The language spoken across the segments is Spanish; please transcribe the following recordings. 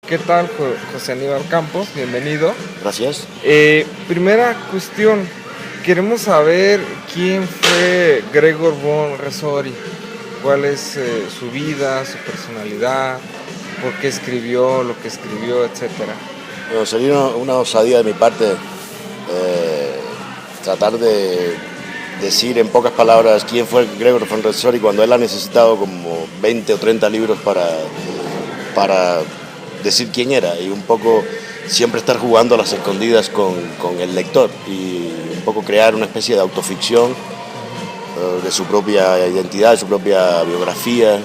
¿Qué tal, José Aníbal Campos? Bienvenido. Gracias. Primera cuestión, queremos saber quién fue Gregor von Resori, cuál es su vida, su personalidad, por qué escribió lo que escribió, etcétera. Bueno, sería una osadía de mi parte tratar de decir en pocas palabras quién fue Gregor von Resori cuando él ha necesitado como 20 o 30 libros para decir quién era, y un poco siempre estar jugando a las escondidas con el lector y un poco crear una especie de autoficción de su propia identidad, de su propia biografía.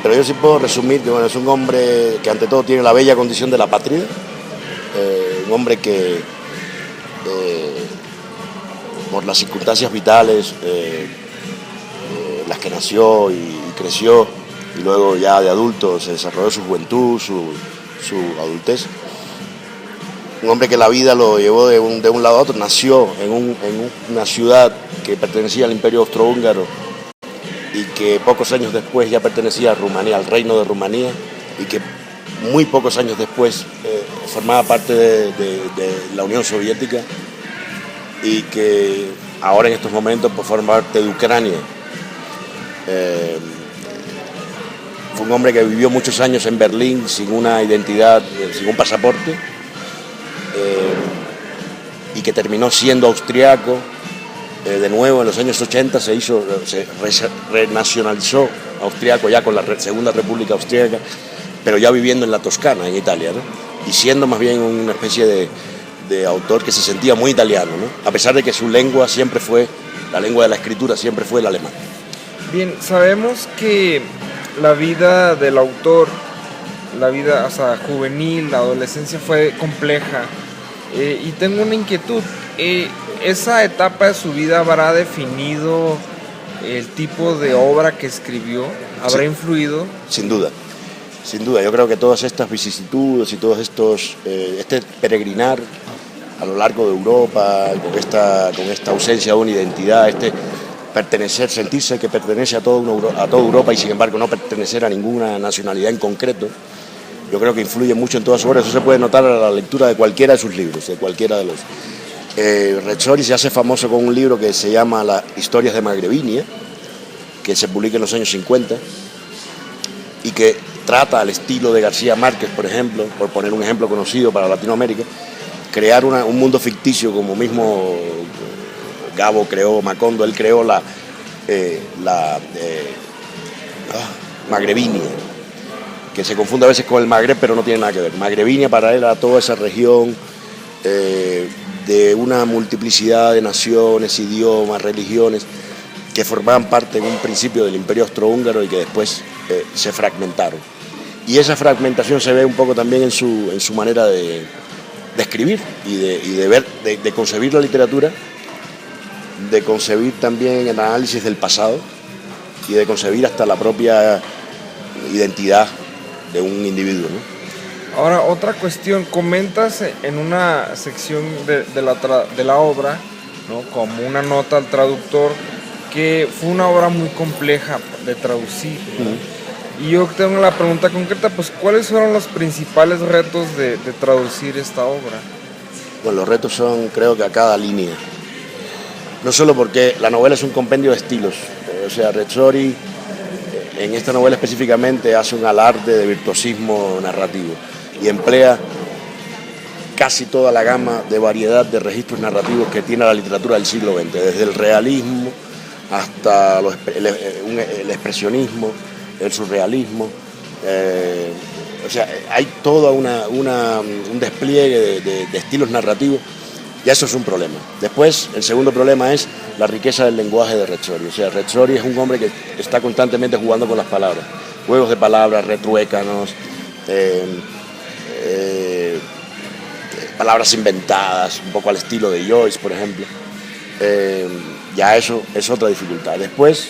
Pero yo sí puedo resumir que bueno, es un hombre que ante todo tiene la bella condición de la patria, un hombre que por las circunstancias vitales las que nació y creció, y luego ya de adulto se desarrolló su juventud, su adultez. Un hombre que la vida lo llevó de un lado a otro. Nació en una ciudad que pertenecía al Imperio Austrohúngaro y que pocos años después ya pertenecía a Rumanía, al Reino de Rumanía, y que muy pocos años después formaba parte de la Unión Soviética, y que ahora en estos momentos pues, forma parte de Ucrania. Fue un hombre que vivió muchos años en Berlín sin una identidad, sin un pasaporte, y que terminó siendo austriaco. De nuevo en los años 80 se renacionalizó austriaco ya con la Segunda República Austríaca, pero ya viviendo en la Toscana, en Italia, ¿no? Y siendo más bien una especie de autor que se sentía muy italiano, ¿no? A pesar de que su lengua siempre fue, la lengua de la escritura siempre fue el alemán. Bien, sabemos que la vida del autor, la vida juvenil, la adolescencia fue compleja, y tengo una inquietud. ¿Esa etapa de su vida habrá definido el tipo de obra que escribió? ¿Habrá influido? Sin duda, yo creo que todas estas vicisitudes y todos estos, este peregrinar a lo largo de Europa, con esta ausencia de una identidad, sentirse que pertenece a toda Europa y sin embargo no pertenecer a ninguna nacionalidad en concreto, yo creo que influye mucho en todas sus obras. Eso se puede notar a la lectura de cualquiera de sus libros, de cualquiera de los... Resori se hace famoso con un libro que se llama Las Historias de Magrevinia, que se publica en los años 50 y que trata al estilo de García Márquez, por ejemplo, por poner un ejemplo conocido para Latinoamérica, crear un mundo ficticio como mismo Gabo creó Macondo. Él creó la Magrevinia, que se confunde a veces con el Magreb, pero no tiene nada que ver. Magrevinia para él era toda esa región de una multiplicidad de naciones, idiomas, religiones, que formaban parte en un principio del Imperio Austrohúngaro y que después se fragmentaron. Y esa fragmentación se ve un poco también en su manera de escribir y de concebir la literatura, de concebir también el análisis del pasado y de concebir hasta la propia identidad de un individuo, ¿no? Ahora, otra cuestión, comentas en una sección de la obra, ¿no?, como una nota al traductor, que fue una obra muy compleja de traducir, ¿no? Y yo tengo la pregunta concreta, pues, ¿cuáles fueron los principales retos de traducir esta obra? Bueno, los retos son, creo que a cada línea. No solo porque la novela es un compendio de estilos, o sea, Resori en esta novela específicamente hace un alarde de virtuosismo narrativo y emplea casi toda la gama de variedad de registros narrativos que tiene la literatura del siglo XX, desde el realismo hasta el expresionismo, el surrealismo. O sea, hay todo un despliegue de estilos narrativos, y eso es un problema. Después, el segundo problema es la riqueza del lenguaje de Resori. O sea, Resori es un hombre que está constantemente jugando con las palabras, juegos de palabras, retruécanos, palabras inventadas, un poco al estilo de Joyce, por ejemplo. Ya eso es otra dificultad. Después,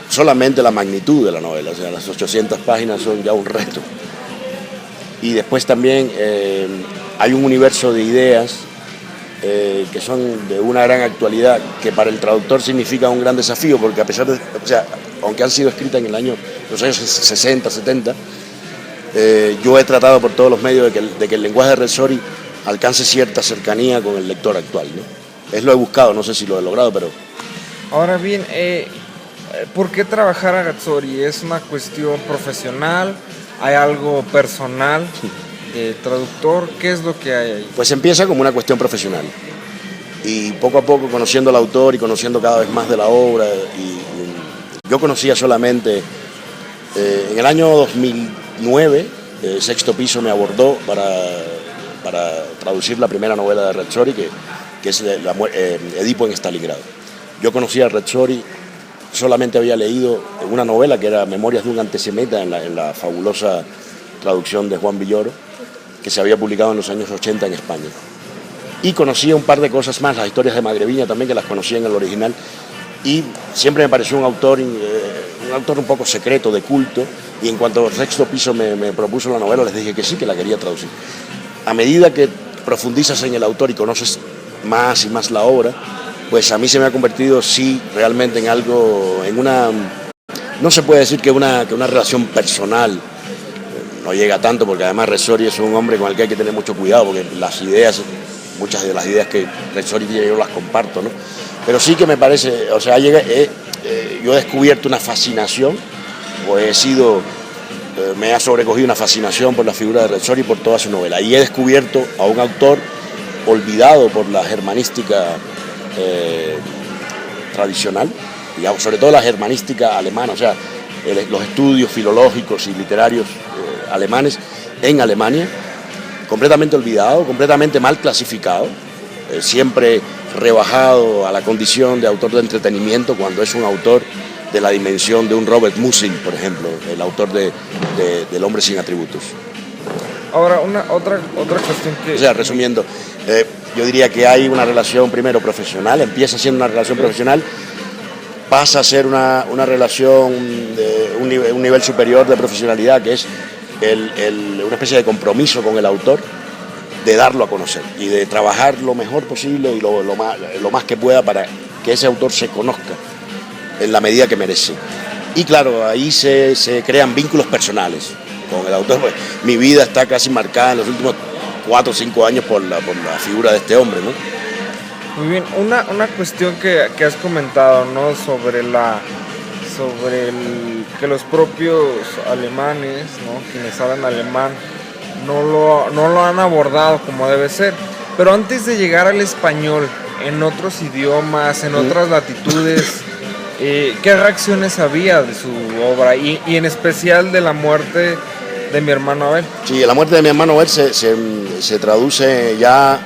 solamente la magnitud de la novela, o sea, las 800 páginas son ya un reto. Y después también hay un universo de ideas que son de una gran actualidad, que para el traductor significa un gran desafío, porque a pesar de, o sea, aunque han sido escritas en los años 60, 70, Yo he tratado por todos los medios de que el lenguaje de Rezzori alcance cierta cercanía con el lector actual, ¿no? Lo he buscado, no sé si lo he logrado, pero... Ahora bien, ¿por qué trabajar a Rezzori? ¿Es una cuestión profesional? ¿Hay algo personal? ¿Traductor? ¿Qué es lo que hay ahí? Pues empieza como una cuestión profesional. Y poco a poco, conociendo al autor y conociendo cada vez más de la obra, yo conocía solamente... en el año 2009, Sexto Piso me abordó para traducir la primera novela de Rezzori, que es Edipo en Stalingrado. Yo conocía a Rezzori, solamente había leído una novela que era Memorias de un antisemita en la fabulosa traducción de Juan Villoro, que se había publicado en los años 80 en España. Y conocía un par de cosas más, las historias de Magreviña también, que las conocía en el original, y siempre me pareció un autor un poco secreto, de culto, y en cuanto Sexto Piso me propuso la novela, les dije que sí, que la quería traducir. A medida que profundizas en el autor y conoces más y más la obra, pues a mí se me ha convertido, sí, realmente en algo, en una... No se puede decir que una relación personal, no llega tanto, porque además Rezzori es un hombre con el que hay que tener mucho cuidado, porque muchas de las ideas que Rezzori tiene yo las comparto, ¿no? Pero sí que me parece, o sea, yo he descubierto una fascinación, me ha sobrecogido una fascinación por la figura de Rezzori y por toda su novela. Y he descubierto a un autor olvidado por la germanística tradicional, digamos, sobre todo la germanística alemana, o sea, los estudios filológicos y literarios alemanes en Alemania, completamente olvidado, completamente mal clasificado, siempre rebajado a la condición de autor de entretenimiento, cuando es un autor de la dimensión de un Robert Musil, por ejemplo, el autor del Hombre sin atributos. Ahora, otra cuestión que... O sea, resumiendo, yo diría que hay una relación primero profesional, empieza siendo una relación profesional, pasa a ser una relación de un nivel superior de profesionalidad, que es una especie de compromiso con el autor, de darlo a conocer y de trabajar lo mejor posible y lo más que pueda para que ese autor se conozca en la medida que merece. Y claro, ahí se crean vínculos personales con el autor. Pues, mi vida está casi marcada en los últimos 4 o 5 años por la figura de este hombre, ¿no? Muy bien, una cuestión que has comentado, ¿no? Sobre que los propios alemanes, ¿no? Quienes hablan alemán, no lo han abordado como debe ser. Pero antes de llegar al español, en otros idiomas, en otras latitudes, ¿qué reacciones había de su obra? Y en especial de la muerte de mi hermano Abel. Sí, la muerte de mi hermano Abel se traduce ya,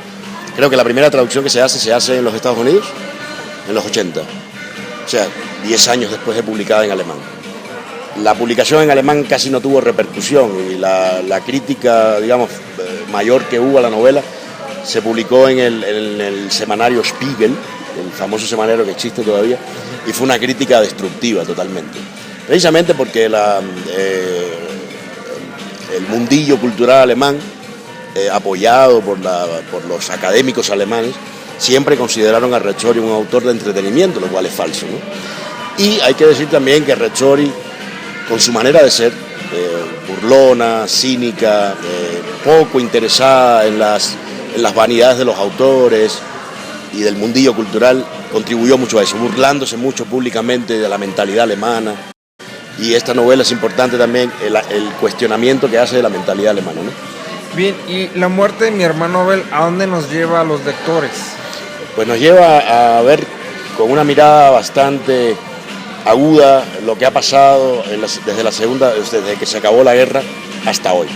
creo que la primera traducción que se hace en los Estados Unidos, en los 80. O sea, 10 años después de publicada en alemán. La publicación en alemán casi no tuvo repercusión y la crítica, digamos, mayor que hubo a la novela se publicó en el semanario Spiegel, el famoso semanario que existe todavía, y fue una crítica destructiva totalmente. Precisamente porque el mundillo cultural alemán, apoyado por los académicos alemanes, siempre consideraron a Rezzori un autor de entretenimiento, lo cual es falso, ¿no? Y hay que decir también que Rezzori, con su manera de ser, burlona, cínica, poco interesada en las vanidades de los autores y del mundillo cultural, contribuyó mucho a eso, burlándose mucho públicamente de la mentalidad alemana. Y esta novela es importante también, el cuestionamiento que hace de la mentalidad alemana, ¿no? Bien, y la muerte de mi hermano Abel, ¿a dónde nos lleva a los lectores? Pues nos lleva a ver con una mirada bastante aguda lo que ha pasado desde que se acabó la guerra hasta hoy.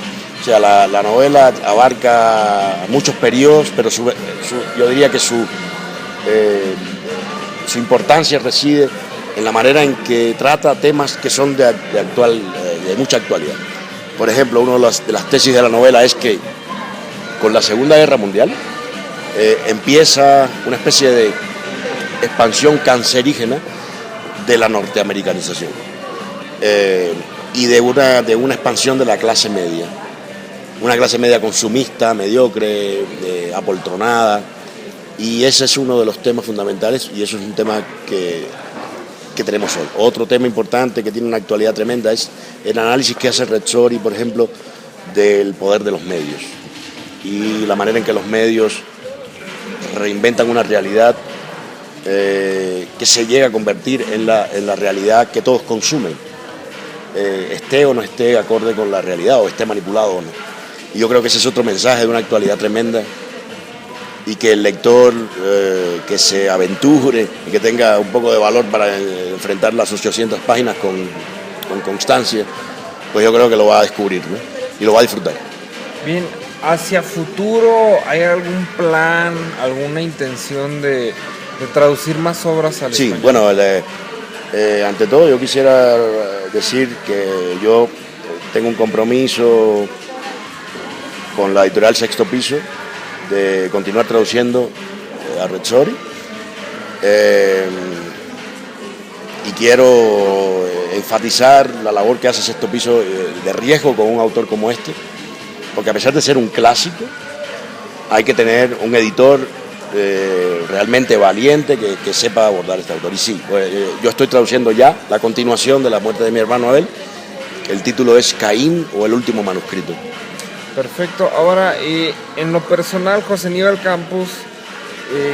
O sea, la novela abarca muchos periodos, pero yo diría que su importancia reside en la manera en que trata temas que son de mucha actualidad. Por ejemplo, una de las tesis de la novela es que con la Segunda Guerra Mundial empieza una especie de expansión cancerígena de la norteamericanización y de una expansión de la clase media. Una clase media consumista, mediocre, apoltronada, y ese es uno de los temas fundamentales y eso es un tema que tenemos hoy. Otro tema importante que tiene una actualidad tremenda es el análisis que hace Rezzori, por ejemplo, del poder de los medios y la manera en que los medios reinventan una realidad que se llega a convertir en la realidad que todos consumen, esté o no esté acorde con la realidad o esté manipulado o no. Y yo creo que ese es otro mensaje de una actualidad tremenda y que el lector que se aventure y que tenga un poco de valor para enfrentar las 800 páginas con constancia, pues yo creo que lo va a descubrir, ¿no? Y lo va a disfrutar. Bien, hacia futuro, ¿hay algún plan, alguna intención de traducir más obras al español? Sí, bueno, ante todo yo quisiera decir que yo tengo un compromiso con la editorial Sexto Piso de continuar traduciendo a Rezzori y quiero enfatizar la labor que hace Sexto Piso de riesgo con un autor como este, porque a pesar de ser un clásico hay que tener un editor realmente valiente que sepa abordar este autor. Y sí, yo estoy traduciendo ya la continuación de La muerte de mi hermano Abel. El título es Caín o el último manuscrito. Perfecto. Ahora, en lo personal, José Aníbal Campos,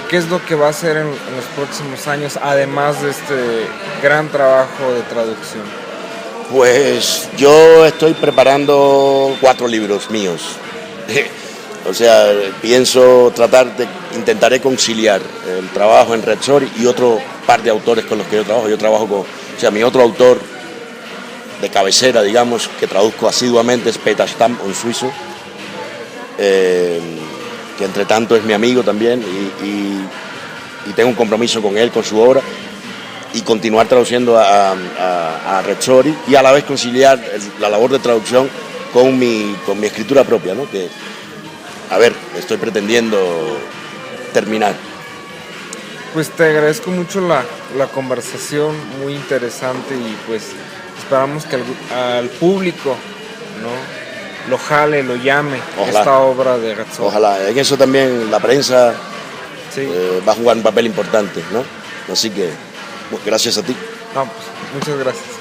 ¿qué es lo que va a hacer en los próximos años, además de este gran trabajo de traducción? Pues yo estoy preparando 4 libros míos. O sea, intentaré conciliar el trabajo en Rezzori y otro par de autores con los que yo trabajo. Yo trabajo con, mi otro autor de cabecera, digamos, que traduzco asiduamente es Peter Stamm, un suizo, que entre tanto es mi amigo también y tengo un compromiso con él, con su obra, y continuar traduciendo a Rezzori y a la vez conciliar la labor de traducción con mi escritura propia, ¿no? Que, a ver, estoy pretendiendo terminar. Pues te agradezco mucho la conversación, muy interesante, y pues esperamos que al público, ¿no?, lo jale, lo llame. Ojalá. Esta obra de Rezzori. Ojalá, en eso también la prensa sí. Va a jugar un papel importante, ¿no? Así que, gracias a ti. No, pues, muchas gracias.